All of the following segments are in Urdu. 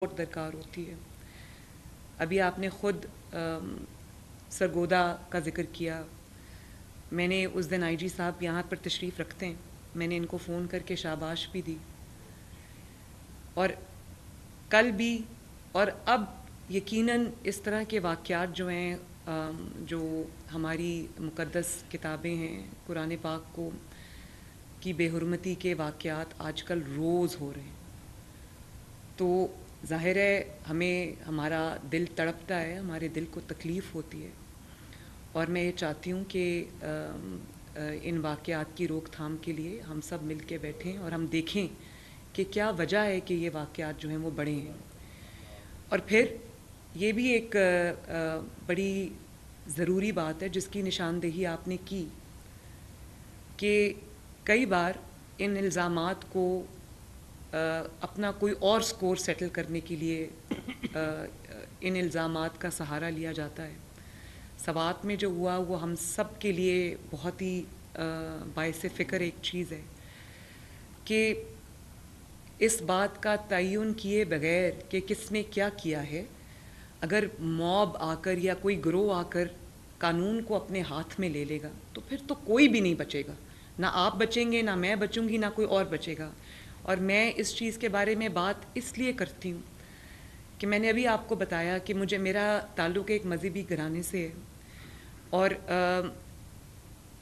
درکار ہوتی ہے۔ ابھی آپ نے خود سرگودا کا ذکر کیا۔ میں نے اس دن آئی جی صاحب یہاں پر تشریف رکھتے ہیں، میں نے ان کو فون کر کے شاباش بھی دی، اور کل بھی اور اب یقیناً اس طرح کے واقعات جو ہیں، جو ہماری مقدس کتابیں ہیں، قرآن پاک کو کی بے حرمتی کے واقعات آج کل روز ہو رہے ہیں، تو ظاہر ہے ہمیں ہمارا دل تڑپتا ہے، ہمارے دل کو تکلیف ہوتی ہے، اور میں یہ چاہتی ہوں کہ ان واقعات کی روک تھام کے لیے ہم سب مل کے بیٹھیں اور ہم دیکھیں کہ کیا وجہ ہے کہ یہ واقعات جو ہیں وہ بڑھے ہیں۔ اور پھر یہ بھی ایک بڑی ضروری بات ہے جس کی نشاندہی آپ نے کی کہ کئی بار ان الزامات کو اپنا کوئی اور سکور سیٹل کرنے کے لیے ان الزامات کا سہارا لیا جاتا ہے۔ سوات میں جو ہوا وہ ہم سب کے لیے بہت ہی باعث فکر ایک چیز ہے کہ اس بات کا تعین کیے بغیر کہ کس نے کیا کیا ہے، اگر موب آ کر یا کوئی گروہ آ کر قانون کو اپنے ہاتھ میں لے لے گا تو پھر تو کوئی بھی نہیں بچے گا، نہ آپ بچیں گے، نہ میں بچوں گی، نہ کوئی اور بچے گا۔ اور میں اس چیز کے بارے میں بات اس لیے کرتی ہوں کہ میں نے ابھی آپ کو بتایا کہ میرا تعلق ایک مذہبی گھرانے سے ہے، اور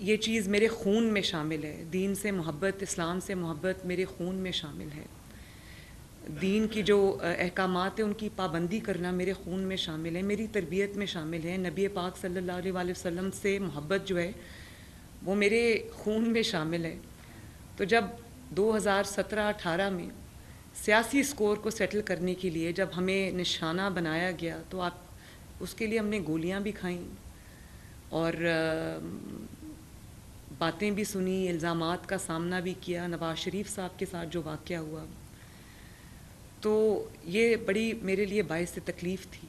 یہ چیز میرے خون میں شامل ہے، دین سے محبت، اسلام سے محبت میرے خون میں شامل ہے، دین کی جو احکامات ہیں ان کی پابندی کرنا میرے خون میں شامل ہے، میری تربیت میں شامل ہے، نبی پاک صلی اللہ علیہ وآلہ وسلم سے محبت جو ہے وہ میرے خون میں شامل ہے۔ تو جب 2017-18 میں سیاسی سکور کو سیٹل کرنے کے لیے جب ہمیں نشانہ بنایا گیا تو اس کے لیے ہم نے گولیاں بھی کھائیں اور باتیں بھی سنی، الزامات کا سامنا بھی کیا۔ نواز شریف صاحب کے ساتھ جو واقعہ ہوا تو یہ بڑی میرے لیے باعث تکلیف تھی۔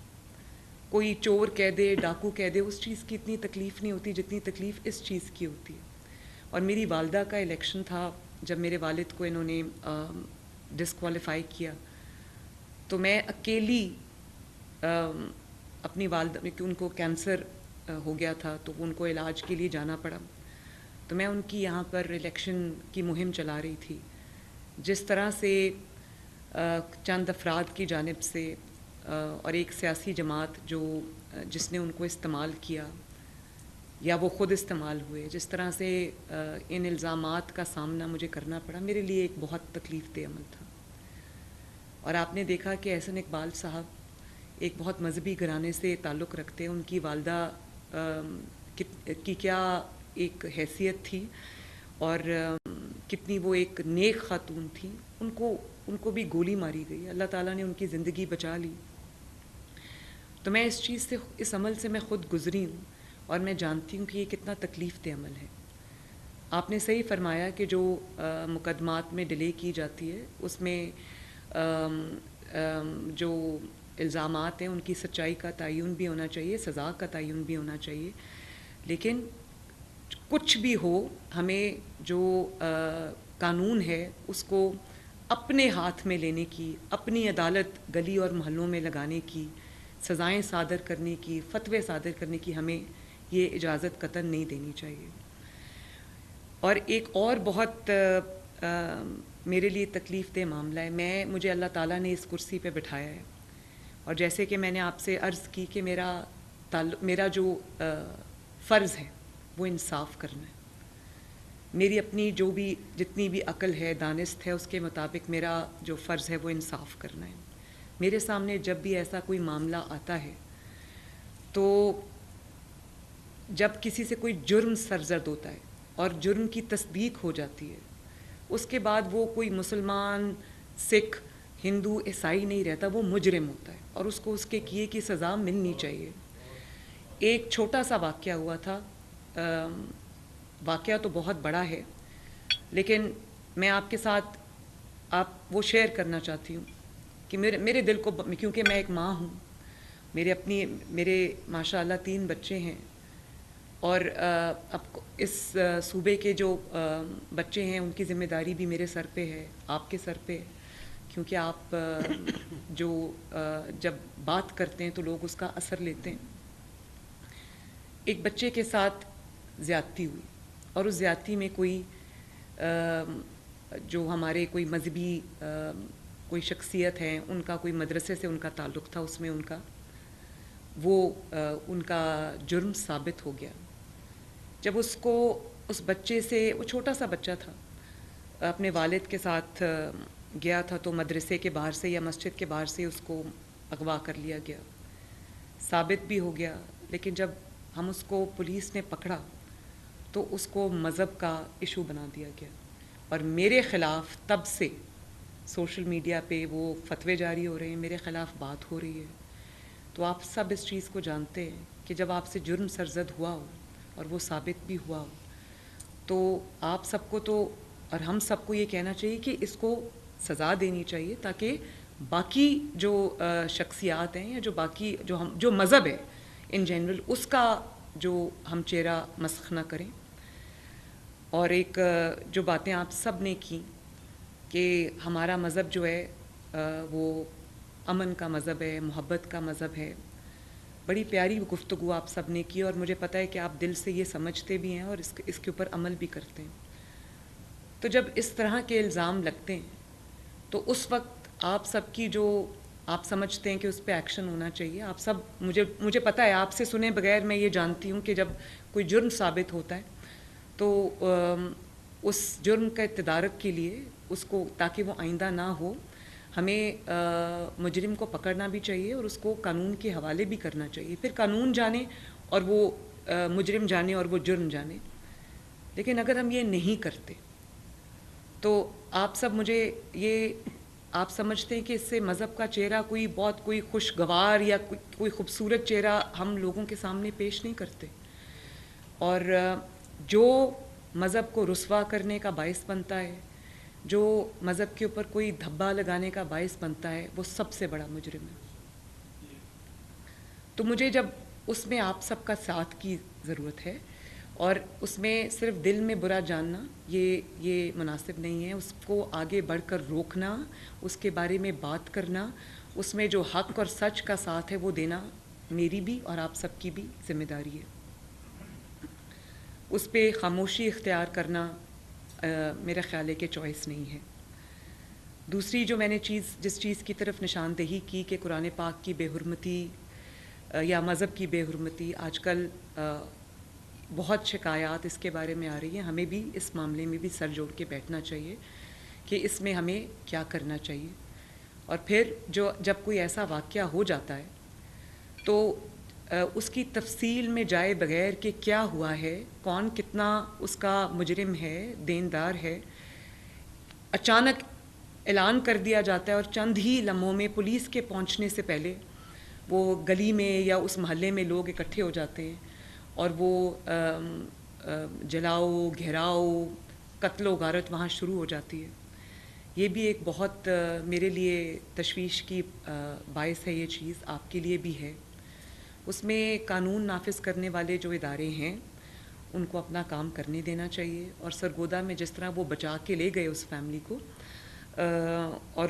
کوئی چور کہہ دے، ڈاکو کہہ دے، اس چیز کی اتنی تکلیف نہیں ہوتی جتنی تکلیف اس چیز کی ہوتی ہے۔ اور میری والدہ کا الیکشن تھا جب میرے والد کو انہوں نے ڈسکوالیفائی کیا، تو میں اکیلی اپنی والدہ کہ ان کو کینسر ہو گیا تھا تو ان کو علاج کے لیے جانا پڑا، تو میں ان کی یہاں پر الیکشن کی مہم چلا رہی تھی۔ جس طرح سے چند افراد کی جانب سے اور ایک سیاسی جماعت جس نے ان کو استعمال کیا یا وہ خود استعمال ہوئے، جس طرح سے ان الزامات کا سامنا مجھے کرنا پڑا، میرے لیے ایک بہت تکلیف دہ عمل تھا۔ اور آپ نے دیکھا کہ احسن اقبال صاحب ایک بہت مذہبی گھرانے سے تعلق رکھتے ہیں، ان کی والدہ کی کیا ایک حیثیت تھی اور کتنی وہ ایک نیک خاتون تھی، ان کو بھی گولی ماری گئی، اللہ تعالیٰ نے ان کی زندگی بچا لی۔ تو میں اس عمل سے میں خود گزری ہوں اور میں جانتی ہوں کہ یہ کتنا تکلیف دہ عمل ہے۔ آپ نے صحیح فرمایا کہ جو مقدمات میں ڈیلے کی جاتی ہے اس میں جو الزامات ہیں ان کی سچائی کا تعین بھی ہونا چاہیے، سزا کا تعین بھی ہونا چاہیے، لیکن کچھ بھی ہو ہمیں جو قانون ہے اس کو اپنے ہاتھ میں لینے کی، اپنی عدالت گلی اور محلوں میں لگانے کی، سزائیں صادر کرنے کی، فتوے صادر کرنے کی ہمیں یہ اجازت قطعاً نہیں دینی چاہیے۔ اور ایک اور بہت میرے لیے تکلیف دہ معاملہ ہے، مجھے اللہ تعالیٰ نے اس کرسی پہ بٹھایا ہے، اور جیسے کہ میں نے آپ سے عرض کی کہ میرا جو فرض ہے وہ انصاف کرنا ہے، میری اپنی جتنی بھی عقل ہے، دانست ہے، اس کے مطابق میرا جو فرض ہے وہ انصاف کرنا ہے۔ میرے سامنے جب بھی ایسا کوئی معاملہ آتا ہے تو جب کسی سے کوئی جرم سرزد ہوتا ہے اور جرم کی تصدیق ہو جاتی ہے، اس کے بعد وہ کوئی مسلمان، سکھ، ہندو، عیسائی نہیں رہتا، وہ مجرم ہوتا ہے اور اس کو اس کے کیے کی سزا ملنی چاہیے۔ ایک چھوٹا سا واقعہ ہوا تھا، واقعہ تو بہت بڑا ہے لیکن میں آپ کے ساتھ وہ شیئر کرنا چاہتی ہوں کہ میرے دل کو، کیونکہ میں ایک ماں ہوں، میرے ماشاء اللہ 3 بچے ہیں، اور اب اس صوبے کے جو بچے ہیں ان کی ذمہ داری بھی میرے سر پہ ہے، آپ کے سر پہ ہے، کیونکہ آپ جو جب بات کرتے ہیں تو لوگ اس کا اثر لیتے ہیں. ایک بچے کے ساتھ زیادتی ہوئی اور اس زیادتی میں کوئی جو ہمارے کوئی مذہبی کوئی شخصیت ہے ان کا کوئی مدرسے سے ان کا تعلق تھا, اس میں ان کا وہ ان کا جرم ثابت ہو گیا. جب اس کو اس بچے سے, وہ چھوٹا سا بچہ تھا, اپنے والد کے ساتھ گیا تھا تو مدرسے کے باہر سے یا مسجد کے باہر سے اس کو اغوا کر لیا گیا, ثابت بھی ہو گیا. لیکن جب ہم اس کو پولیس نے پکڑا تو اس کو مذہب کا ایشو بنا دیا گیا, اور میرے خلاف تب سے سوشل میڈیا پہ وہ فتوے جاری ہو رہے ہیں, میرے خلاف بات ہو رہی ہے. تو آپ سب اس چیز کو جانتے ہیں کہ جب آپ سے جرم سرزد ہوا ہو اور وہ ثابت بھی ہوا ہو تو آپ سب کو تو, اور ہم سب کو یہ کہنا چاہیے کہ اس کو سزا دینی چاہیے, تاکہ باقی جو شخصیات ہیں یا جو باقی جو مذہب ہے ان جنرل اس کا جو ہم چہرہ مسخ نہ کریں. اور ایک جو باتیں آپ سب نے کی کہ ہمارا مذہب جو ہے وہ امن کا مذہب ہے, محبت کا مذہب ہے, بڑی پیاری گفتگو آپ سب نے کی, اور مجھے پتہ ہے کہ آپ دل سے یہ سمجھتے بھی ہیں اور اس کے اوپر عمل بھی کرتے ہیں. تو جب اس طرح کے الزام لگتے ہیں تو اس وقت آپ سب کی جو آپ سمجھتے ہیں کہ اس پہ ایکشن ہونا چاہیے, آپ سب مجھے پتہ ہے آپ سے سنے بغیر میں یہ جانتی ہوں کہ جب کوئی جرم ثابت ہوتا ہے تو اس جرم کا تدارک کے لیے اس کو, تاکہ وہ آئندہ نہ ہو, ہمیں مجرم کو پکڑنا بھی چاہیے اور اس کو قانون کے حوالے بھی کرنا چاہیے. پھر قانون جانے اور وہ مجرم جانے اور وہ جرم جانے. لیکن اگر ہم یہ نہیں کرتے تو آپ سب مجھے یہ آپ سمجھتے ہیں کہ اس سے مذہب کا چہرہ کوئی خوشگوار یا کوئی خوبصورت چہرہ ہم لوگوں کے سامنے پیش نہیں کرتے, اور جو مذہب کو رسوا کرنے کا باعث بنتا ہے, جو مذہب کے اوپر کوئی دھبا لگانے کا باعث بنتا ہے, وہ سب سے بڑا مجرم ہے. تو مجھے جب اس میں آپ سب کا ساتھ کی ضرورت ہے, اور اس میں صرف دل میں برا جاننا یہ مناسب نہیں ہے. اس کو آگے بڑھ کر روکنا, اس کے بارے میں بات کرنا, اس میں جو حق اور سچ کا ساتھ ہے وہ دینا میری بھی اور آپ سب کی بھی ذمہ داری ہے. اس پہ خاموشی اختیار کرنا میرا خیال ہے کہ چوائس نہیں ہے. دوسری جو میں نے جس چیز کی طرف نشاندہی کی کہ قرآن پاک کی بے حرمتی یا مذہب کی بے حرمتی, آج کل بہت شکایات اس کے بارے میں آ رہی ہیں. ہمیں بھی اس معاملے میں بھی سر جوڑ کے بیٹھنا چاہیے کہ اس میں ہمیں کیا کرنا چاہیے. اور پھر جب کوئی ایسا واقعہ ہو جاتا ہے تو اس کی تفصیل میں جائے بغیر کہ کیا ہوا ہے, کون کتنا اس کا مجرم ہے, دیندار ہے, اچانک اعلان کر دیا جاتا ہے اور چند ہی لمحوں میں پولیس کے پہنچنے سے پہلے وہ گلی میں یا اس محلے میں لوگ اکٹھے ہو جاتے ہیں اور وہ جلاؤ, گھیراؤ, قتل و غارت وہاں شروع ہو جاتی ہے. یہ بھی ایک بہت میرے لیے تشویش کی باعث ہے, یہ چیز آپ کے لیے بھی ہے. اس میں قانون نافذ کرنے والے جو ادارے ہیں ان کو اپنا کام کرنے دینا چاہیے, اور سرگودا میں جس طرح وہ بچا کے لے گئے اس فیملی کو, اور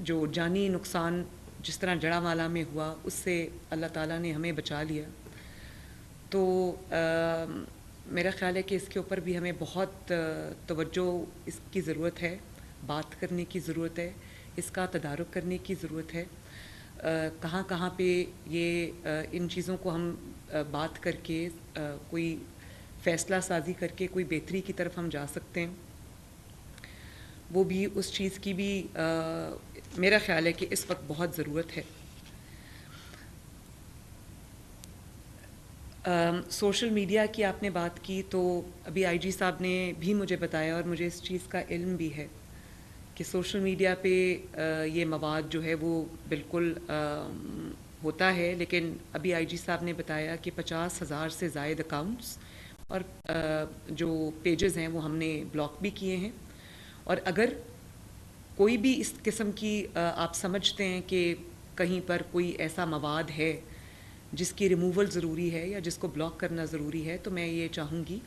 جو جانی نقصان جس طرح جڑا والا میں ہوا اس سے اللہ تعالیٰ نے ہمیں بچا لیا. تو میرا خیال ہے کہ اس کے اوپر بھی ہمیں بہت توجہ اس کی ضرورت ہے, بات کرنے کی ضرورت ہے, اس کا تدارک کرنے کی ضرورت ہے. کہاں کہاں پہ یہ ان چیزوں کو ہم بات کر کے کوئی فیصلہ سازی کر کے کوئی بہتری کی طرف ہم جا سکتے ہیں, وہ بھی اس چیز کی بھی میرا خیال ہے کہ اس وقت بہت ضرورت ہے. سوشل میڈیا کی آپ نے بات کی تو ابھی آئی جی صاحب نے بھی مجھے بتایا اور مجھے اس چیز کا علم بھی ہے کہ سوشل میڈیا پہ یہ مواد جو ہے وہ بالکل ہوتا ہے, لیکن ابھی آئی جی صاحب نے بتایا کہ 50,000 سے زائد اکاؤنٹس اور جو پیجز ہیں وہ ہم نے بلاک بھی کیے ہیں. اور اگر کوئی بھی اس قسم کی آپ سمجھتے ہیں کہ کہیں پر کوئی ایسا مواد ہے جس کی ریموول ضروری ہے یا جس کو بلاک کرنا ضروری ہے, تو میں یہ چاہوں گی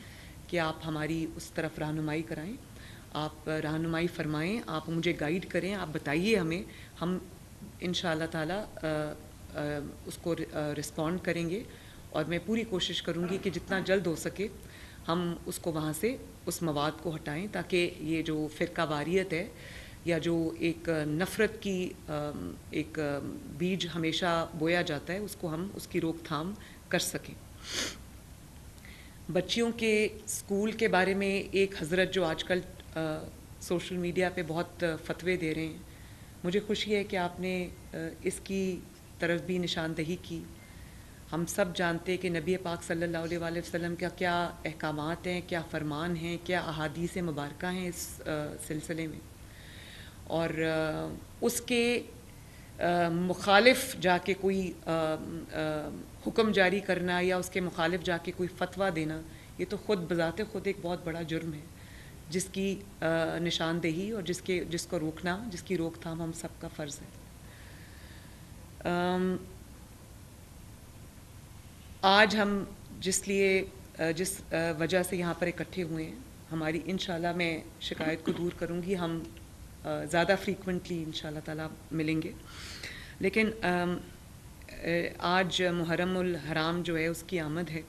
کہ آپ ہماری اس طرف رہنمائی کرائیں. آپ رہنمائی فرمائیں, آپ مجھے گائیڈ کریں, آپ بتائیے ہمیں, ہم انشاءاللہ تعالیٰ اس کو رسپونڈ کریں گے, اور میں پوری کوشش کروں گی کہ جتنا جلد ہو سکے ہم اس کو وہاں سے اس مواد کو ہٹائیں, تاکہ یہ جو فرقہ واریت ہے یا جو ایک نفرت کی ایک بیج ہمیشہ بویا جاتا ہے, اس کو ہم اس کی روک تھام کر سکیں. بچیوں کے اسکول کے بارے میں ایک حضرت جو آج کل سوشل میڈیا پہ بہت فتوے دے رہے ہیں, مجھے خوشی ہے کہ آپ نے اس کی طرف بھی نشاندہی کی. ہم سب جانتے ہیں کہ نبی پاک صلی اللہ علیہ وآلہ وسلم کا کیا احکامات ہیں, کیا فرمان ہیں, کیا احادیث مبارکہ ہیں اس سلسلے میں, اور اس کے مخالف جا کے کوئی حکم جاری کرنا یا اس کے مخالف جا کے کوئی فتویٰ دینا, یہ تو خود بذات خود ایک بہت بڑا جرم ہے, جس کی نشاندہی اور جس کو روکنا, جس کی روک تھام ہم سب کا فرض ہے. آج ہم جس وجہ سے یہاں پر اکٹھے ہوئے ہیں, ہماری انشاءاللہ میں شکایت کو دور کروں گی, ہم زیادہ فریکوینٹلی انشاءاللہ تعالیٰ ملیں گے, لیکن آج محرم الحرام جو ہے اس کی آمد ہے.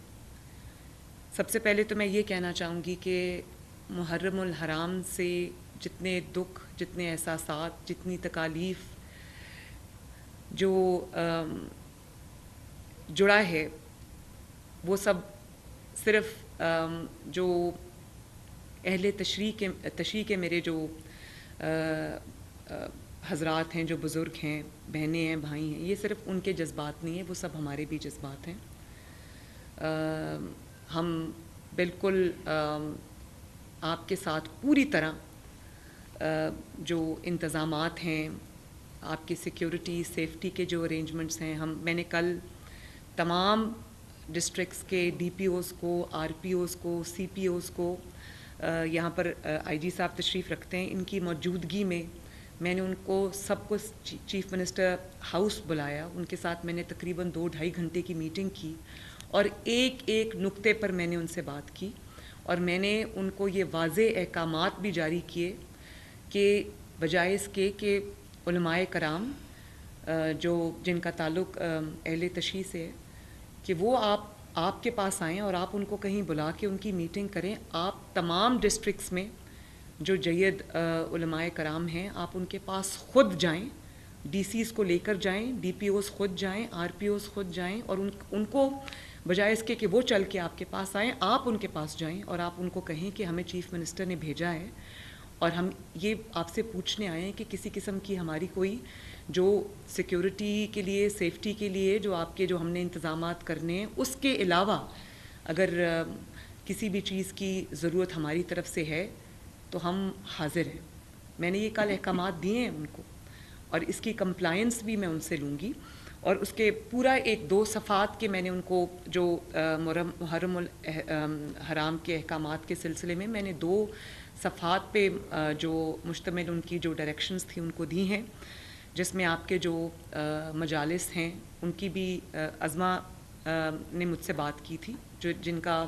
سب سے پہلے تو میں یہ کہنا چاہوں گی کہ محرم الحرام سے جتنے دکھ, جتنے احساسات, جتنی تکالیف جو جڑا ہے, وہ سب صرف جو اہل تشریح کے میرے جو حضرات ہیں, جو بزرگ ہیں, بہنیں ہیں, بھائی ہیں, یہ صرف ان کے جذبات نہیں ہیں, وہ سب ہمارے بھی جذبات ہیں. ہم بالکل آپ کے ساتھ پوری طرح جو انتظامات ہیں, آپ کی سیکیورٹی سیفٹی کے جو ارینجمنٹس ہیں, میں نے کل تمام ڈسٹرکٹس کے ڈی پی اوز کو, آر پی اوز کو, سی پی اوز کو, یہاں پر آئی جی صاحب تشریف رکھتے ہیں, ان کی موجودگی میں میں نے ان کو سب کو چیف منسٹر ہاؤس بلایا. ان کے ساتھ میں نے تقریباً 2-2.5 گھنٹے کی میٹنگ کی, اور ایک ایک نقطے پر میں نے ان سے بات کی, اور میں نے ان کو یہ واضح احکامات بھی جاری کیے کہ بجائے اس کے کہ علماء کرام جن کا تعلق اہل تشیع سے ہے, کہ وہ آپ کے پاس آئیں اور آپ ان کو کہیں بلا کے ان کی میٹنگ کریں. آپ تمام ڈسٹرکٹس میں جو جید علماء کرام ہیں, آپ ان کے پاس خود جائیں, ڈی سیز کو لے کر جائیں, ڈی پی اوز خود جائیں, آر پی اوز خود جائیں, اور ان کو بجائے اس کے کہ وہ چل کے آپ کے پاس آئیں, آپ ان کے پاس جائیں اور آپ ان کو کہیں کہ ہمیں چیف منسٹر نے بھیجا ہے, اور ہم یہ آپ سے پوچھنے آئے ہیں کہ کسی قسم کی ہماری کوئی جو سیکیورٹی کے لیے, سیفٹی کے لیے جو آپ کے جو ہم نے انتظامات کرنے ہیں, اس کے علاوہ اگر کسی بھی چیز کی ضرورت ہماری طرف سے ہے تو ہم حاضر ہیں. میں نے یہ کل احکامات دیے ہیں ان کو, اور اس کی کمپلائنس بھی میں ان سے لوں گی, اور اس کے پورا 1-2 صفحات کے میں نے ان کو جو محرم الحرام کے احکامات کے سلسلے میں نے 2 صفحات پہ جو مشتمل ان کی جو ڈائریکشنز تھی ان کو دی ہیں, جس میں آپ کے جو مجالس ہیں ان کی بھی عظمہ نے مجھ سے بات کی تھی, جن کا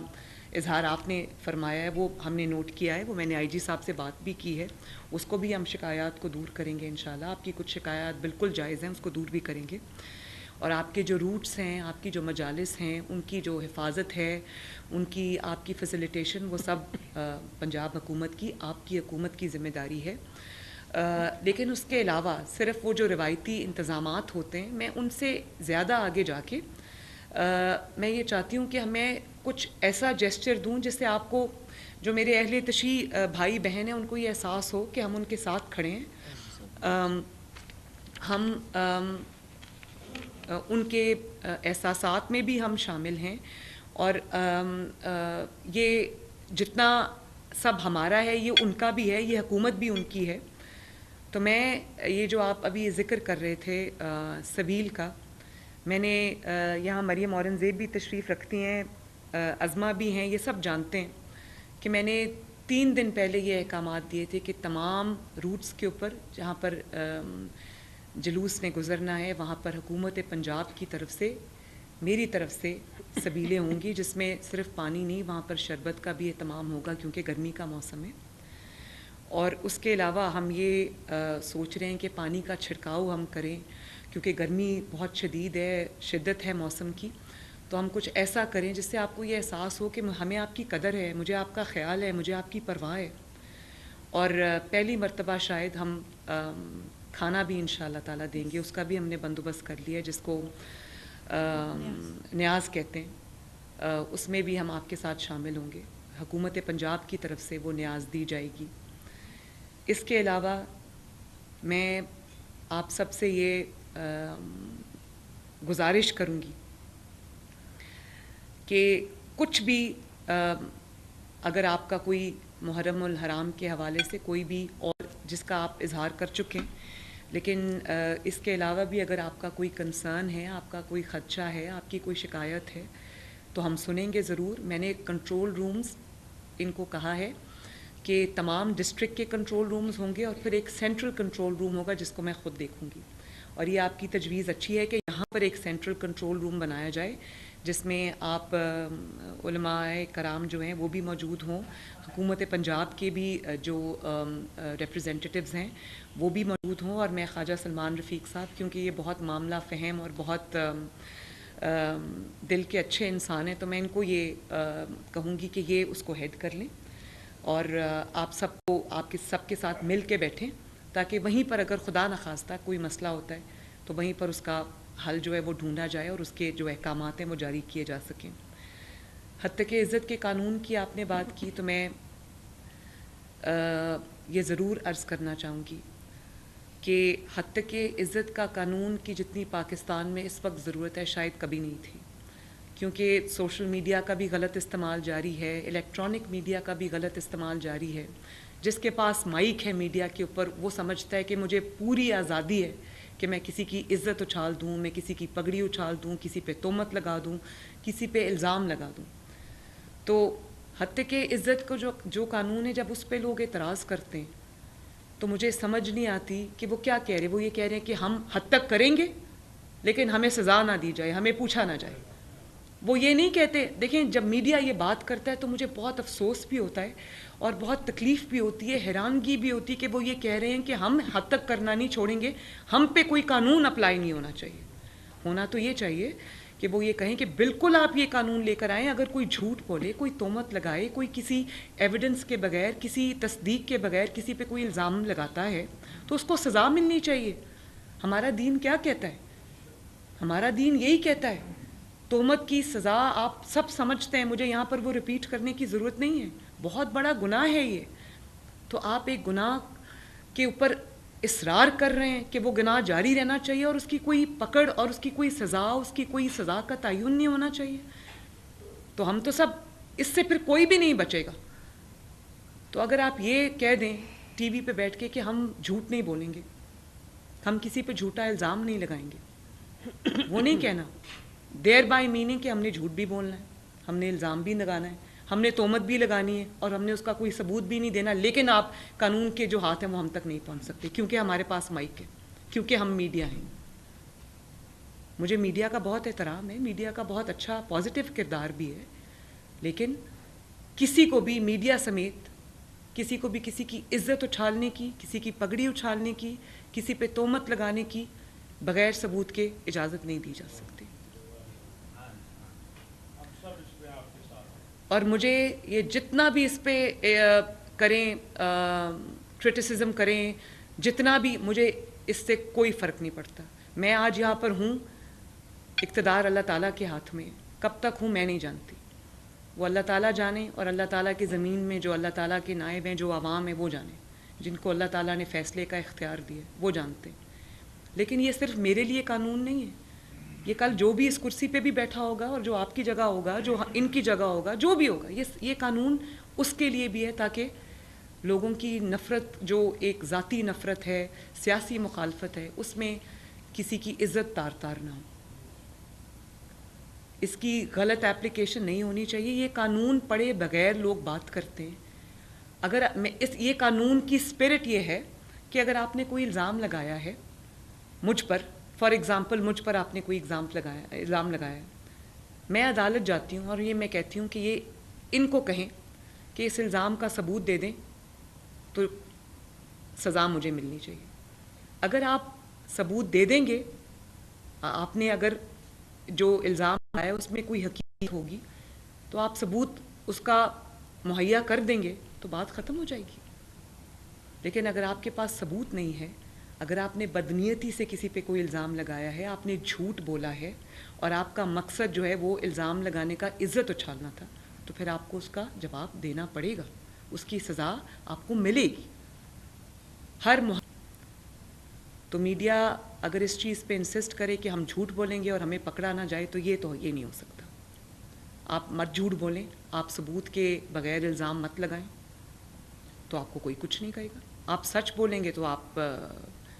اظہار آپ نے فرمایا ہے وہ ہم نے نوٹ کیا ہے, وہ میں نے آئی جی صاحب سے بات بھی کی ہے, اس کو بھی ہم شکایات کو دور کریں گے انشاءاللہ. آپ کی کچھ شکایات بالکل جائز ہیں, اس کو دور بھی کریں گے, اور آپ کے جو روٹس ہیں, آپ کی جو مجالس ہیں, ان کی جو حفاظت ہے, ان کی آپ کی فیسیلیٹیشن, وہ سب پنجاب حکومت کی, آپ کی حکومت کی ذمہ داری ہے. لیکن اس کے علاوہ صرف وہ جو روایتی انتظامات ہوتے ہیں, میں ان سے زیادہ آگے جا کے میں یہ چاہتی ہوں کہ ہمیں کچھ ایسا جیسچر دوں جس سے آپ کو, جو میرے اہل تشیع بھائی بہن ہیں, ان کو یہ احساس ہو کہ ہم ان کے ساتھ کھڑے ہیں, ہم ان کے احساسات میں بھی ہم شامل ہیں, اور یہ جتنا سب ہمارا ہے یہ ان کا بھی ہے, یہ حکومت بھی ان کی ہے. تو میں یہ جو آپ ابھی ذکر کر رہے تھے سبیل کا, میں نے یہاں مریم اورنگزیب بھی تشریف رکھتی ہیں, عظمہ بھی ہیں, یہ سب جانتے ہیں کہ میں نے 3 دن پہلے یہ احکامات دیے تھے کہ تمام روٹس کے اوپر جہاں پر جلوس نے گزرنا ہے, وہاں پر حکومت پنجاب کی طرف سے, میری طرف سے سبیلیں ہوں گی, جس میں صرف پانی نہیں, وہاں پر شربت کا بھی اہتمام ہوگا کیونکہ گرمی کا موسم ہے. اور اس کے علاوہ ہم یہ سوچ رہے ہیں کہ پانی کا چھڑکاؤ ہم کریں، کیونکہ گرمی بہت شدید ہے، شدت ہے موسم کی، تو ہم کچھ ایسا کریں جس سے آپ کو یہ احساس ہو کہ ہمیں آپ کی قدر ہے، مجھے آپ کا خیال ہے، مجھے آپ کی پرواہ ہے. اور پہلی مرتبہ شاید ہم کھانا بھی انشاءاللہ تعالیٰ دیں گے، اس کا بھی ہم نے بندوبست کر لیا ہے، جس کو نیاز کہتے ہیں. اس میں بھی ہم آپ کے ساتھ شامل ہوں گے. حکومت پنجاب کی طرف سے وہ نیاز دی جائے گی. اس کے علاوہ میں آپ سب سے یہ گزارش کروں گی کہ کچھ بھی اگر آپ کا کوئی محرم الحرام کے حوالے سے کوئی بھی اور جس کا آپ اظہار کر چکے ہیں، لیکن اس کے علاوہ بھی اگر آپ کا کوئی کنسرن ہے، آپ کا کوئی خدشہ ہے، آپ کی کوئی شکایت ہے، تو ہم سنیں گے ضرور. میں نے کنٹرول رومز ان کو کہا ہے کہ تمام ڈسٹرکٹ کے کنٹرول رومز ہوں گے اور پھر ایک سینٹرل کنٹرول روم ہوگا جس کو میں خود دیکھوں گی. اور یہ آپ کی تجویز اچھی ہے کہ یہاں پر ایک سینٹرل کنٹرول روم بنایا جائے جس میں آپ علماء کرام جو ہیں وہ بھی موجود ہوں، حکومت پنجاب کے بھی جو ریپریزنٹیٹیوز ہیں وہ بھی موجود ہوں، اور میں خواجہ سلمان رفیق صاحب، کیونکہ یہ بہت معاملہ فہم اور بہت دل کے اچھے انسان ہیں، تو میں ان کو یہ کہوں گی کہ یہ اس کو ہیڈ کر لیں اور آپ سب کو آپ کے سب کے ساتھ مل کے بیٹھیں، تاکہ وہیں پر اگر خدا نخواستہ کوئی مسئلہ ہوتا ہے تو وہیں پر اس کا حل جو ہے وہ ڈھونڈا جائے اور اس کے جو احکامات ہیں وہ جاری کیے جا سکیں. حد کہ عزت کے قانون کی آپ نے بات کی، تو میں یہ ضرور عرض کرنا چاہوں گی کہ حد کہ عزت کا قانون کی جتنی پاکستان میں اس وقت ضرورت ہے شاید کبھی نہیں تھی، کیونکہ سوشل میڈیا کا بھی غلط استعمال جاری ہے، الیکٹرانک میڈیا کا بھی غلط استعمال جاری ہے. جس کے پاس مائک ہے میڈیا کے اوپر وہ سمجھتا ہے کہ مجھے پوری آزادی ہے کہ میں کسی کی عزت اچھال دوں، میں کسی کی پگڑی اچھال دوں، کسی پہ تہمت لگا دوں، کسی پہ الزام لگا دوں. تو حد کہ عزت کو جو قانون ہے، جب اس پہ لوگ اعتراض کرتے ہیں تو مجھے سمجھ نہیں آتی کہ وہ کیا کہہ رہے ہیں. وہ یہ کہہ رہے ہیں کہ ہم حد تک کریں گے لیکن ہمیں سزا نہ دی جائے، ہمیں پوچھا نہ جائے. وہ یہ نہیں کہتے. دیکھیں، جب میڈیا یہ بات کرتا ہے تو مجھے بہت افسوس بھی ہوتا ہے اور بہت تکلیف بھی ہوتی ہے، حیرانگی بھی ہوتی ہے کہ وہ یہ کہہ رہے ہیں کہ ہم حد تک کرنا نہیں چھوڑیں گے، ہم پہ کوئی قانون اپلائی نہیں ہونا چاہیے. ہونا تو یہ چاہیے کہ وہ یہ کہیں کہ بالکل آپ یہ قانون لے کر آئیں. اگر کوئی جھوٹ بولے، کوئی تہمت لگائے، کوئی کسی ایویڈنس کے بغیر، کسی تصدیق کے بغیر کسی پہ کوئی الزام لگاتا ہے تو اس کو سزا ملنی چاہیے. ہمارا دین کیا کہتا ہے؟ ہمارا دین یہی کہتا ہے. تہمت کی سزا آپ سب سمجھتے ہیں، مجھے یہاں پر وہ ریپیٹ کرنے کی ضرورت نہیں ہے. بہت بڑا گناہ ہے یہ. تو آپ ایک گناہ کے اوپر اصرار کر رہے ہیں کہ وہ گناہ جاری رہنا چاہیے اور اس کی کوئی پکڑ اور اس کی کوئی سزا، اس کی کوئی سزا کا تعین نہیں ہونا چاہیے. تو ہم تو سب اس سے پھر کوئی بھی نہیں بچے گا. تو اگر آپ یہ کہہ دیں ٹی وی پہ بیٹھ کے کہ ہم جھوٹ نہیں بولیں گے، ہم کسی پہ جھوٹا الزام نہیں لگائیں گے، وہ نہیں کہنا دیر بائی میننگ کہ ہم نے جھوٹ بھی بولنا ہے، ہم نے الزام بھی لگانا ہے، ہم نے تہمت بھی لگانی ہے اور ہم نے اس کا کوئی ثبوت بھی نہیں دینا، لیکن آپ قانون کے جو ہاتھ ہیں وہ ہم تک نہیں پہنچ سکتے کیونکہ ہمارے پاس مائک ہے، کیونکہ ہم میڈیا ہیں. مجھے میڈیا کا بہت احترام ہے، میڈیا کا بہت اچھا پازیٹیو کردار بھی ہے، لیکن کسی کو بھی میڈیا سمیت کسی کو بھی کسی کی عزت اچھالنے کی، کسی کی پگڑی اچھالنے کی، کسی پہ تہمت لگانے کی بغیر ثبوت کے اجازت نہیں دی جا سکتی. اور مجھے یہ جتنا بھی اس پہ کریں کرٹیسزم کریں، جتنا بھی، مجھے اس سے کوئی فرق نہیں پڑتا. میں آج یہاں پر ہوں، اقتدار اللہ تعالیٰ کے ہاتھ میں. کب تک ہوں میں نہیں جانتی، وہ اللہ تعالیٰ جانے، اور اللہ تعالیٰ کی زمین میں جو اللہ تعالیٰ کے نائب ہیں، جو عوام ہیں، وہ جانے، جن کو اللہ تعالیٰ نے فیصلے کا اختیار دیا وہ جانتے. لیکن یہ صرف میرے لیے قانون نہیں ہے، یہ کل جو بھی اس کرسی پہ بھی بیٹھا ہوگا اور جو آپ کی جگہ ہوگا، جو ان کی جگہ ہوگا، جو بھی ہوگا، یہ قانون اس کے لیے بھی ہے تاکہ لوگوں کی نفرت، جو ایک ذاتی نفرت ہے، سیاسی مخالفت ہے، اس میں کسی کی عزت تار تار نہ ہو. اس کی غلط اپلیکیشن نہیں ہونی چاہیے. یہ قانون پڑھے بغیر لوگ بات کرتے ہیں. اگر یہ قانون کی اسپرٹ یہ ہے کہ اگر آپ نے کوئی الزام لگایا ہے مجھ پر، فار ایگزامپل مجھ پر آپ نے کوئی الزام لگایا، میں عدالت جاتی ہوں اور یہ میں کہتی ہوں کہ یہ ان کو کہیں کہ اس الزام کا ثبوت دے دیں، تو سزا مجھے ملنی چاہیے. اگر آپ ثبوت دے دیں گے, آپ نے اگر جو الزام آیا اس میں کوئی حقیقت ہوگی تو آپ ثبوت اس کا مہیا کر دیں گے تو بات ختم ہو جائے گی. لیکن اگر آپ کے پاس ثبوت نہیں ہے, اگر آپ نے بدنیتی سے کسی پہ کوئی الزام لگایا ہے, آپ نے جھوٹ بولا ہے اور آپ کا مقصد جو ہے وہ الزام لگانے کا عزت اچھالنا تھا, تو پھر آپ کو اس کا جواب دینا پڑے گا, اس کی سزا آپ کو ملے گی. تو میڈیا اگر اس چیز پہ انسسٹ کرے کہ ہم جھوٹ بولیں گے اور ہمیں پکڑا نہ جائے تو یہ نہیں ہو سکتا. آپ مت جھوٹ بولیں, آپ ثبوت کے بغیر الزام مت لگائیں, تو آپ کو کوئی کچھ نہیں کہے گا. آپ سچ بولیں گے تو آپ,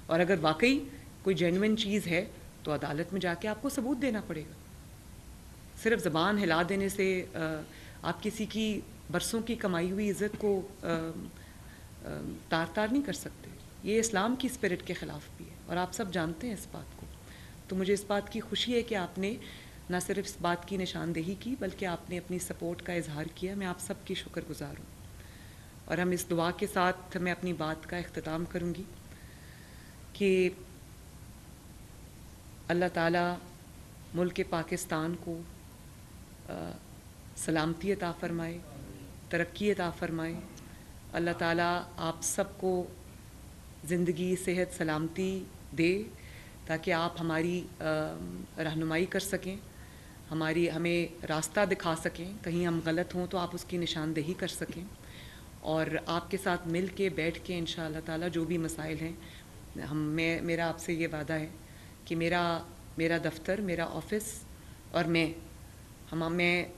اور اگر واقعی کوئی جینوئن چیز ہے تو عدالت میں جا کے آپ کو ثبوت دینا پڑے گا. صرف زبان ہلا دینے سے آپ کسی کی برسوں کی کمائی ہوئی عزت کو تار نہیں کر سکتے. یہ اسلام کی اسپرٹ کے خلاف بھی ہے اور آپ سب جانتے ہیں اس بات کو. تو مجھے اس بات کی خوشی ہے کہ آپ نے نہ صرف اس بات کی نشاندہی کی بلکہ آپ نے اپنی سپورٹ کا اظہار کیا. میں آپ سب کی شکر گزار ہوں. اور ہم اس دعا کے ساتھ میں اپنی بات کا اختتام کروں گی کہ اللہ تعالیٰ ملک پاکستان کو سلامتی عطا فرمائے, ترقی عطا فرمائے. اللہ تعالیٰ آپ سب کو زندگی, صحت, سلامتی دے تاکہ آپ ہماری رہنمائی کر سکیں, ہمیں راستہ دکھا سکیں. کہیں ہم غلط ہوں تو آپ اس کی نشاندہی کر سکیں, اور آپ کے ساتھ مل کے بیٹھ کے انشاءاللہ تعالیٰ جو بھی مسائل ہیں, میرا آپ سے یہ وعدہ ہے کہ میرا دفتر, میرا آفس اور میں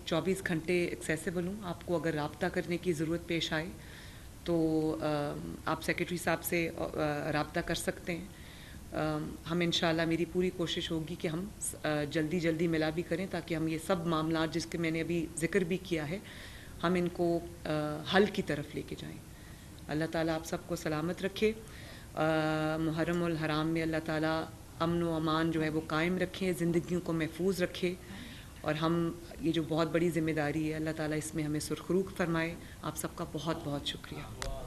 24 گھنٹے ایکسیسیبل ہوں. آپ کو اگر رابطہ کرنے کی ضرورت پیش آئے تو آپ سیکرٹری صاحب سے رابطہ کر سکتے ہیں. ہم انشاءاللہ میری پوری کوشش ہوگی کہ ہم جلدی ملا بھی کریں تاکہ ہم یہ سب معاملات جس کے میں نے ابھی ذکر بھی کیا ہے ہم ان کو حل کی طرف لے کے جائیں. اللہ تعالیٰ آپ سب کو سلامت رکھے. محرم الحرام میں اللہ تعالیٰ امن و امان جو ہے وہ قائم رکھیں, زندگیوں کو محفوظ رکھے, اور ہم یہ جو بہت بڑی ذمہ داری ہے اللہ تعالیٰ اس میں ہمیں سرخروغ فرمائے. آپ سب کا بہت بہت شکریہ.